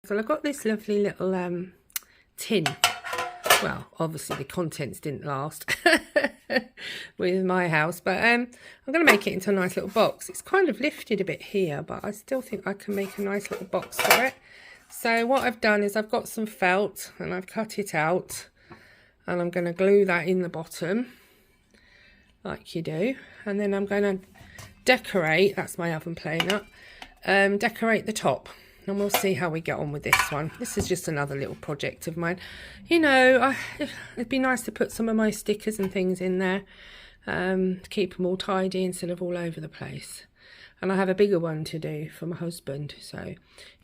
So I've got this lovely little tin. Well, obviously the contents didn't last with my house, but I'm going to make it into a nice little box. It's kind of lifted a bit here, but I still think I can make a nice little box for it. So what I've done is I've got some felt and I've cut it out, and I'm going to glue that in the bottom like you do, and then I'm going to decorate, that's my oven playing up, decorate the top, and we'll see how we get on with this one. This is just another little project of mine. You know, it'd be nice to put some of my stickers and things in there to keep them all tidy instead of all over the place. And I have a bigger one to do for my husband. So,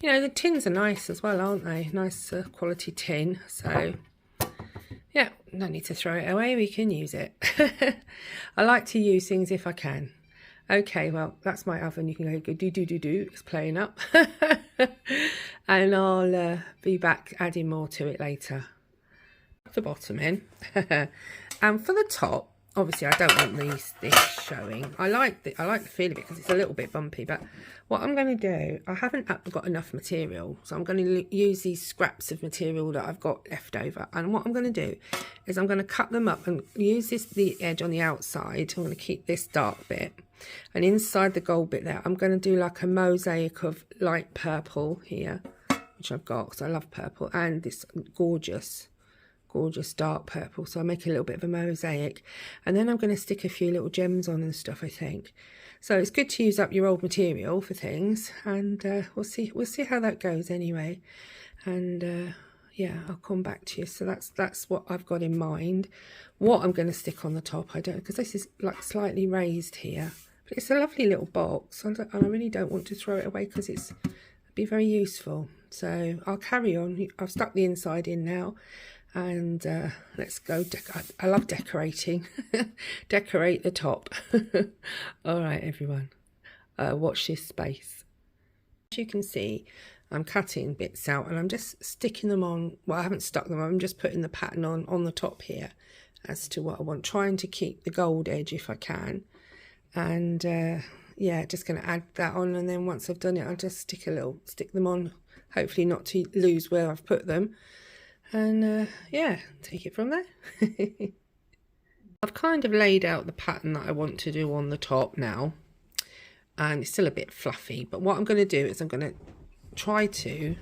you know, the tins are nice as well, aren't they? Nice quality tin. So, yeah, no need to throw it away. We can use it. I like to use things if I can. Okay, well, that's my oven. You can go do. It's playing up. And I'll be back adding more to it later. Put the bottom in. And for the top, obviously, I don't want this showing. I like the feel of it because it's a little bit bumpy. But what I'm going to do, I haven't got enough material, so I'm going to use these scraps of material that I've got left over. And what I'm going to do is I'm going to cut them up and use the edge on the outside. I'm going to keep this dark bit, and inside the gold bit there, I'm going to do like a mosaic of light purple here, which I've got because I love purple, and this gorgeous dark purple. So I'll make a little bit of a mosaic, and then I'm going to stick a few little gems on and stuff, I think. So it's good to use up your old material for things, and we'll see how that goes anyway. And yeah, I'll come back to you. So that's what I've got in mind. What I'm going to stick on the top, I don't, because this is like slightly raised here, but it's a lovely little box. I really don't want to throw it away because it'd be very useful. So I'll carry on. I've stuck the inside in now. And let's go. I love decorating. Decorate the top. All right, everyone. Watch this space. As you can see, I'm cutting bits out and I'm just sticking them on. Well, I haven't stuck them. I'm just putting the pattern on the top here as to what I want. Trying to keep the gold edge if I can. And yeah, just going to add that on. And then once I've done it, I'll just stick them on. Hopefully not to lose where I've put them. And yeah, take it from there. I've kind of laid out the pattern that I want to do on the top now, and it's still a bit fluffy, but what I'm going to do is I'm going to try to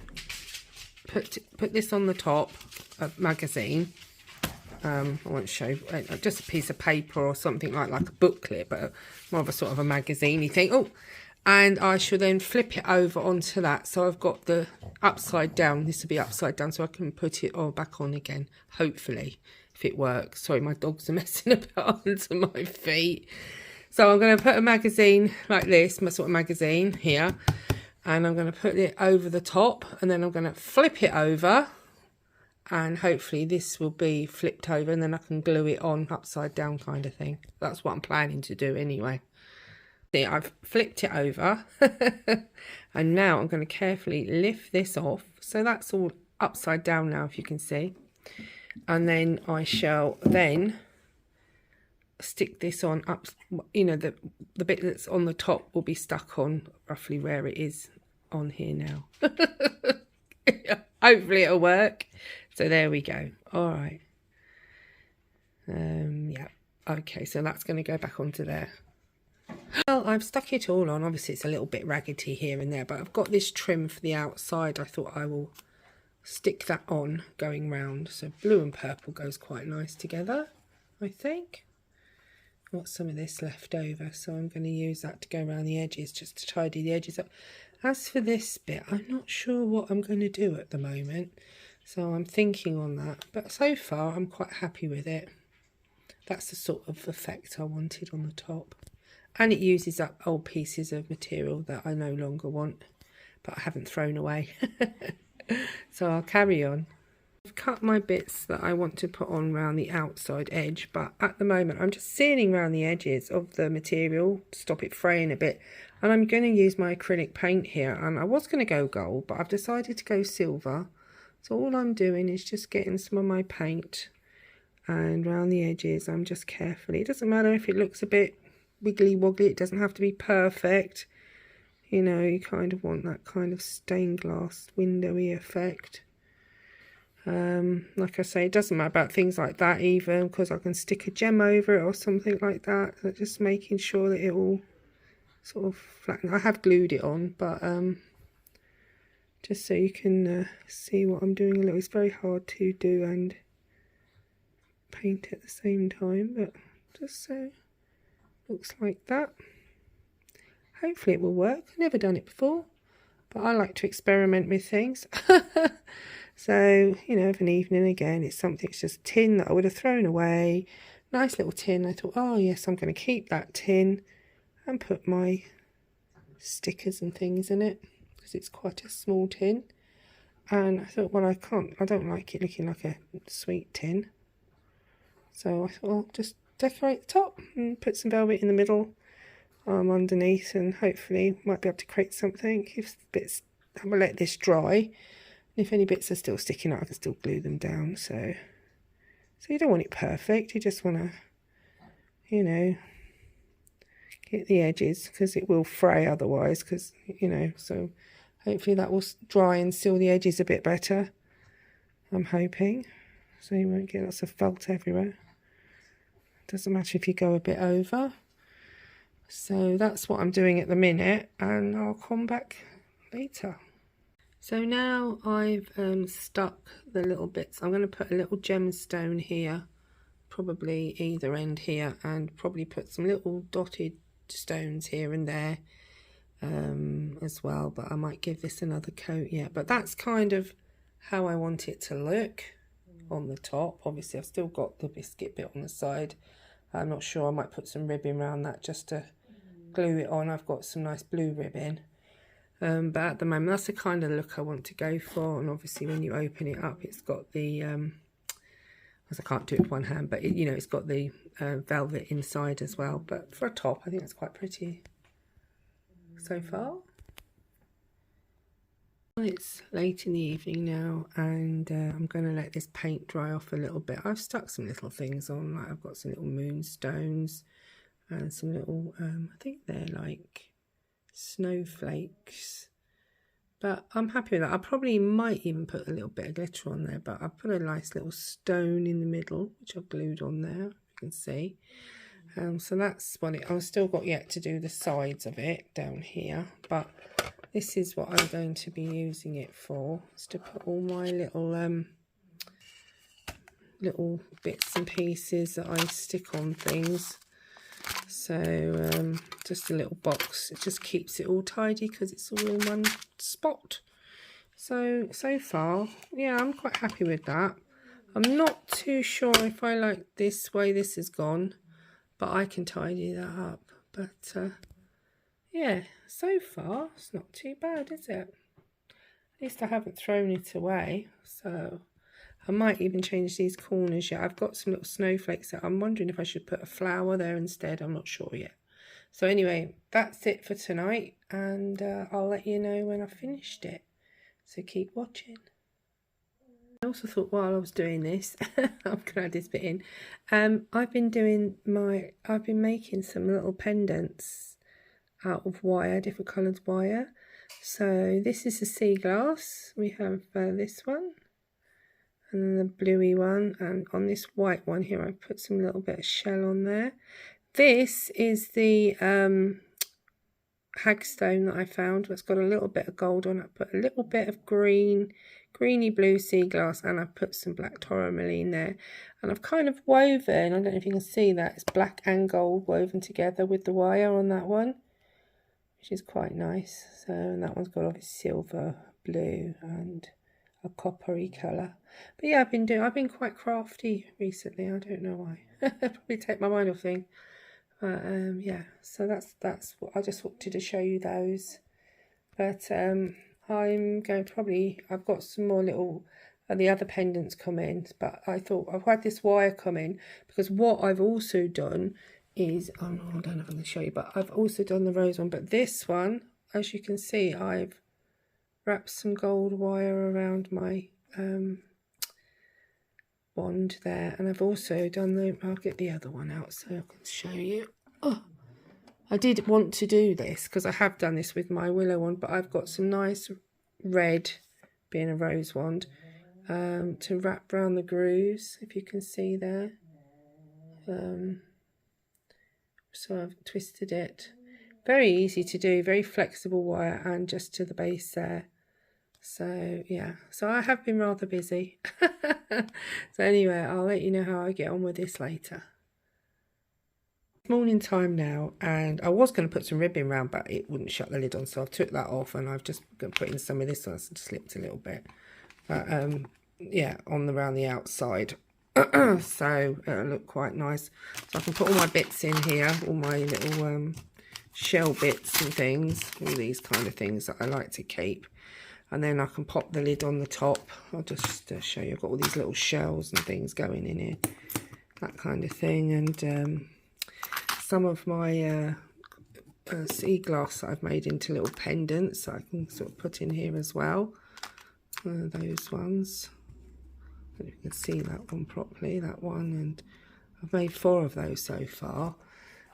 put this on the top of magazine. I won't show, just a piece of paper or something like a booklet, but more of a sort of a magazine-y thing. Oh, and I shall then flip it over onto that. So I've got the upside down. This will be upside down, so I can put it all back on again, hopefully, if it works. Sorry, my dogs are messing about under my feet. So I'm going to put a magazine like this, my sort of magazine here, and I'm going to put it over the top, and then I'm going to flip it over, and hopefully this will be flipped over, and then I can glue it on upside down kind of thing. That's what I'm planning to do anyway. See, I've flipped it over and now I'm going to carefully lift this off. So that's all upside down now, if you can see. And then I shall then stick this on up, you know, the bit that's on the top will be stuck on roughly where it is on here now. Hopefully it'll work. So there we go. All right. Yeah. Okay, so that's going to go back onto there. Well, I've stuck it all on. Obviously, it's a little bit raggedy here and there, but I've got this trim for the outside. I thought I will stick that on going round. So blue and purple goes quite nice together, I think. I've got some of this left over, so I'm going to use that to go around the edges, just to tidy the edges up. As for this bit, I'm not sure what I'm going to do at the moment, so I'm thinking on that. But so far, I'm quite happy with it. That's the sort of effect I wanted on the top. And it uses up old pieces of material that I no longer want, but I haven't thrown away. So I'll carry on. I've cut my bits that I want to put on around the outside edge, but at the moment I'm just sealing around the edges of the material to stop it fraying a bit. And I'm going to use my acrylic paint here, and I was going to go gold, but I've decided to go silver. So all I'm doing is just getting some of my paint, and around the edges I'm just carefully, it doesn't matter if it looks a bit wiggly woggly, it doesn't have to be perfect, You know, you kind of want that kind of stained glass windowy effect. Like I say, it doesn't matter about things like that even, because I can stick a gem over it or something like that. So just making sure that it all sort of flatten. I have glued it on, but just so you can see what I'm doing a little. It's very hard to do and paint at the same time, but just so looks like that. Hopefully it will work. I've never done it before, but I like to experiment with things. So, you know, of an evening again, it's something, it's just tin that I would have thrown away. Nice little tin. I thought, oh yes, I'm going to keep that tin and put my stickers and things in it, because it's quite a small tin. And I thought, well, I don't like it looking like a sweet tin. So I thought, I'll just decorate the top and put some velvet in the middle, underneath, and hopefully might be able to create something. If bits, I'm going to let this dry. If any bits are still sticking out, I can still glue them down. So you don't want it perfect. You just want to, you know, get the edges, because it will fray otherwise. Because, you know, so hopefully that will dry and seal the edges a bit better. I'm hoping. So you won't get lots of felt everywhere. Doesn't matter if you go a bit over. So that's what I'm doing at the minute, and I'll come back later. So now I've stuck the little bits. I'm going to put a little gemstone here, probably either end here, and probably put some little dotted stones here and there as well. But I might give this another coat yet. But that's kind of how I want it to look on the top. Obviously I've still got the biscuit bit on the side. I'm not sure, I might put some ribbon around that just to glue it on. I've got some nice blue ribbon. But at the moment, that's the kind of look I want to go for. And obviously, when you open it up, it's got the, because I can't do it with one hand, but, you know, it's got the velvet inside as well. But for a top, I think it's quite pretty so far. It's late in the evening now, and I'm going to let this paint dry off a little bit. I've stuck some little things on, like I've got some little moonstones and some little, I think they're like snowflakes, but I'm happy with that. I probably might even put a little bit of glitter on there, but I put a nice little stone in the middle, which I've glued on there, you can see. So that's what I've still got yet to do the sides of it down here, but this is what I'm going to be using it for, is to put all my little bits and pieces that I stick on things. So just a little box. It just keeps it all tidy because it's all in one spot. So far, yeah, I'm quite happy with that. I'm not too sure if I like this way this has gone, but I can tidy that up. But yeah, so far it's not too bad, is it? At least I haven't thrown it away. So I might even change these corners yet. I've got some little snowflakes that I'm wondering if I should put a flower there instead. I'm not sure yet. So anyway, that's it for tonight, and I'll let you know when I've finished it. So keep watching. I also thought while I was doing this, I'm going to add this bit in. I've been making some little pendants out of wire, different coloured wire. So this is the sea glass. We have this one, and the bluey one, and on this white one here I've put some little bit of shell on there. This is the hagstone that I found. It's got a little bit of gold on it. I put a little bit of greeny blue sea glass, and I've put some black tourmaline there, and I've kind of woven, I don't know if you can see that, it's black and gold woven together with the wire on that one, which is quite nice. So, and that one's got obviously silver, blue and a coppery colour. But yeah, I've been quite crafty recently. I don't know why. Probably take my mind off things. Yeah, so that's what I just wanted to show you those. But I'm going to I've got some more little the other pendants come in, but I thought I've had this wire come in because what I've also done is, I don't know if I'm going to show you, but I've also done the rose one. But this one, as you can see, I've wrapped some gold wire around my wand there, and I've also done I'll get the other one out so I can show you. Oh, I did want to do this because I have done this with my willow wand, but I've got some nice red, being a rose wand, to wrap around the grooves, if you can see there. So I've twisted it. Very easy to do, very flexible wire, and just to the base there. So yeah, so I have been rather busy. So anyway, I'll let you know how I get on with this later. It's morning time now, and I was going to put some ribbon around, but it wouldn't shut the lid on, so I've took that off, and I've just going to put in some of this one. It's slipped a little bit, but yeah, around the outside. So it'll look quite nice. So I can put all my bits in here, all my little shell bits and things, all these kind of things that I like to keep. And then I can pop the lid on the top. I'll just show you. I've got all these little shells and things going in here, that kind of thing. And some of my sea glass that I've made into little pendants that I can sort of put in here as well. Those ones. I don't know if you can see that one properly, that one. And I've made 4 of those so far.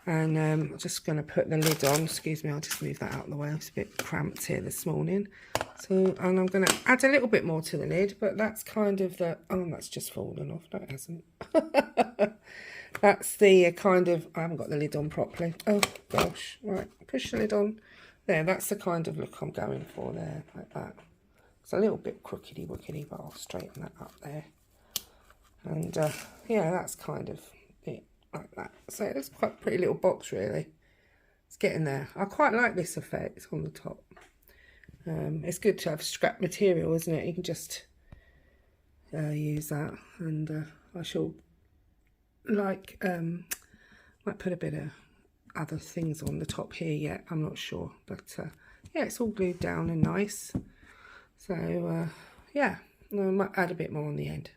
And I'm just going to put the lid on. Excuse me, I'll just move that out of the way. It's a bit cramped here this morning. So, and I'm going to add a little bit more to the lid, but that's kind of the... Oh, that's just fallen off. No, it hasn't. That's the kind of... I haven't got the lid on properly. Oh, gosh. Right, push the lid on. There, that's the kind of look I'm going for there, like that. It's a little bit crookedy-wookedy, but I'll straighten that up there. And, yeah, that's kind of it. Like that. So it's quite a pretty little box, really. It's getting there. I quite like this effect on the top. It's good to have scrap material, isn't it? You can just use that. And I shall might put a bit of other things on the top here yet. I'm not sure, but yeah, it's all glued down and nice. So yeah, I might add a bit more on the end.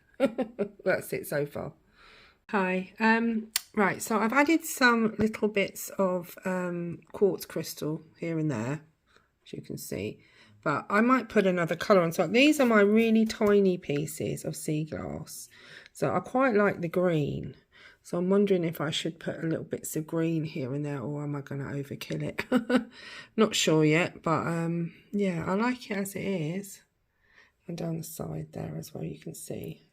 That's it so far. Hi, right, so I've added some little bits of quartz crystal here and there, as you can see, but I might put another colour on. So these are my really tiny pieces of sea glass, so I quite like the green, so I'm wondering if I should put a little bits of green here and there, or am I going to overkill it? Not sure yet, but yeah, I like it as it is. And down the side there as well, you can see.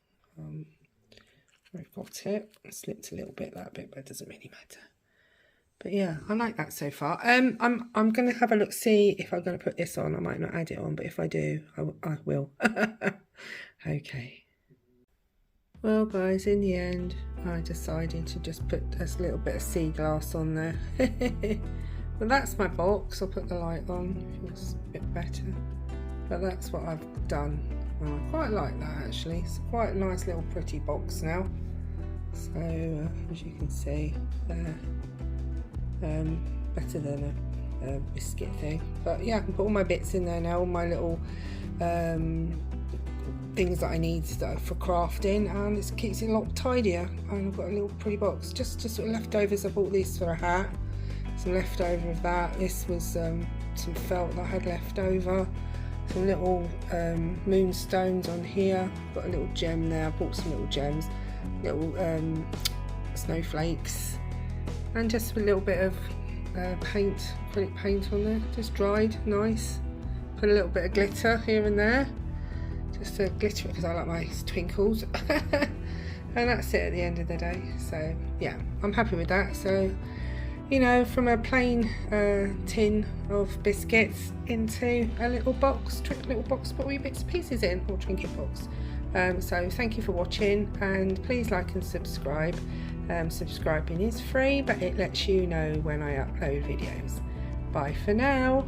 I've got it. I slipped a little bit, that bit, but it doesn't really matter. But yeah, I like that so far. I'm going to have a look, see if I'm going to put this on. I might not add it on, but if I do, I will. Okay. Well, guys, in the end, I decided to just put a little bit of sea glass on there. But that's my box. I'll put the light on. Feels a bit better. But that's what I've done. Well, I quite like that, actually. It's quite a nice little pretty box now. So as you can see there, better than a biscuit thing. But yeah, I can put all my bits in there now, all my little things that I need for crafting, and it keeps it a lot tidier. And I've got a little pretty box. Just sort of leftovers. I bought this for a hat, some leftover of that. This was some felt that I had left over. Some little moonstones on here. Got a little gem there. I bought some little gems, little snowflakes, and just a little bit of paint, acrylic paint on there. Just dried, nice. Put a little bit of glitter here and there, just to glitter it because I like my twinkles. And that's it at the end of the day. So yeah, I'm happy with that. So, you know, from a plain tin of biscuits into a little box, little box, put wee bits and pieces in, or trinket box. So thank you for watching, and please like and subscribe. Subscribing is free, but it lets you know when I upload videos. Bye for now.